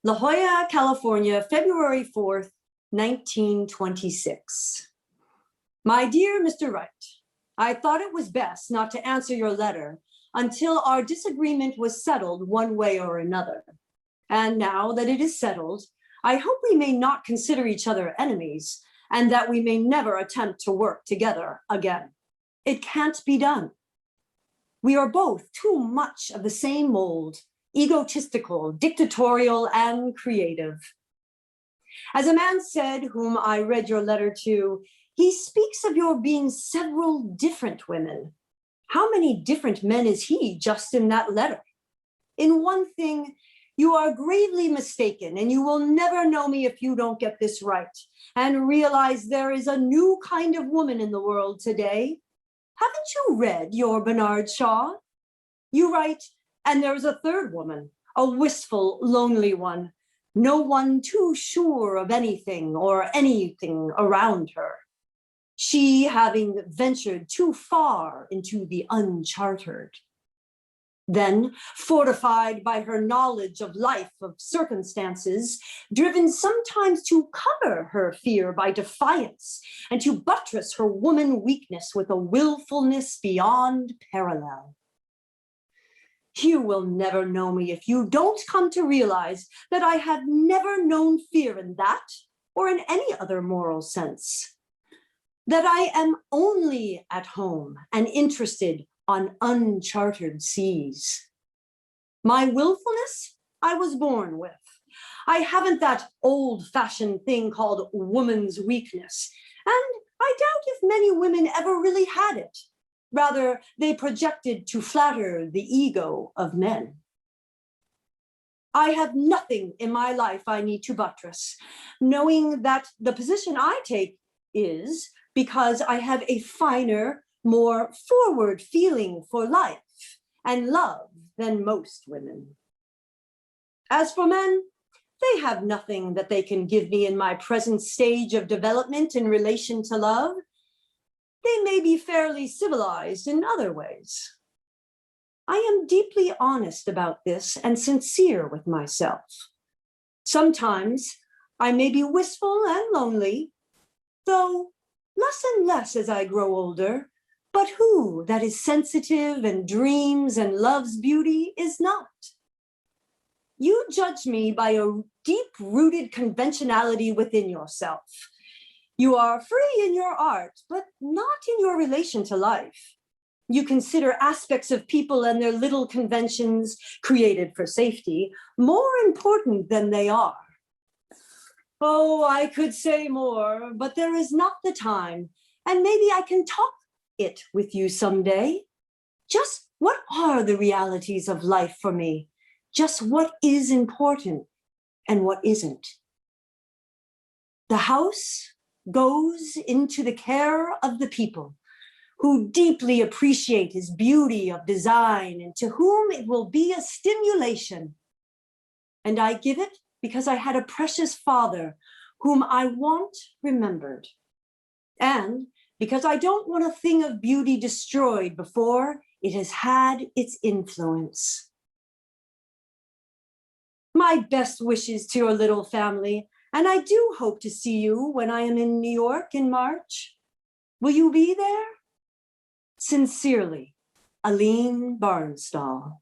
La Jolla, California, February 4th, 1926. My dear Mr. Wright, I thought it was best not to answer your letter until our disagreement was settled one way or another. And now that it is settled, I hope we may not consider each other enemies and that we may never attempt to work together again. It can't be done. We are both too much of the same mold, egotistical, dictatorial, and creative. As a man said, whom I read your letter to, he speaks of your being several different women. How many different men is he just in that letter? In one thing, you are gravely mistaken, and you will never know me if you don't get this right and realize there is a new kind of woman in the world today. Haven't you read your Bernard Shaw? You write, and there's a third woman, a wistful, lonely one, no one too sure of anything or anything around her. She having ventured too far into the unchartered. Then, fortified by her knowledge of life, of circumstances, driven sometimes to cover her fear by defiance and to buttress her woman weakness with a willfulness beyond parallel. You will never know me if you don't come to realize that I have never known fear in that or in any other moral sense. That I am only at home and interested on unchartered seas. My willfulness, I was born with. I haven't that old-fashioned thing called woman's weakness, and I doubt if many women ever really had it. Rather, they projected to flatter the ego of men. I have nothing in my life I need to buttress, knowing that the position I take is because I have a finer, more forward feeling for life and love than most women. As for men, they have nothing that they can give me in my present stage of development in relation to love. They may be fairly civilized in other ways. I am deeply honest about this and sincere with myself. Sometimes I may be wistful and lonely, though less and less as I grow older, but who that is sensitive and dreams and loves beauty is not? You judge me by a deep-rooted conventionality within yourself. You are free in your art, but not in your relation to life. You consider aspects of people and their little conventions created for safety more important than they are. Oh, I could say more, but there is not the time, and maybe I can talk it with you someday. Just what are the realities of life for me? Just what is important and what isn't? The house goes into the care of the people who deeply appreciate his beauty of design and to whom it will be a stimulation. And I give it because I had a precious father whom I want remembered. And because I don't want a thing of beauty destroyed before it has had its influence. My best wishes to your little family, and I do hope to see you when I am in New York in March. Will you be there? Sincerely, Aline Barnsdall.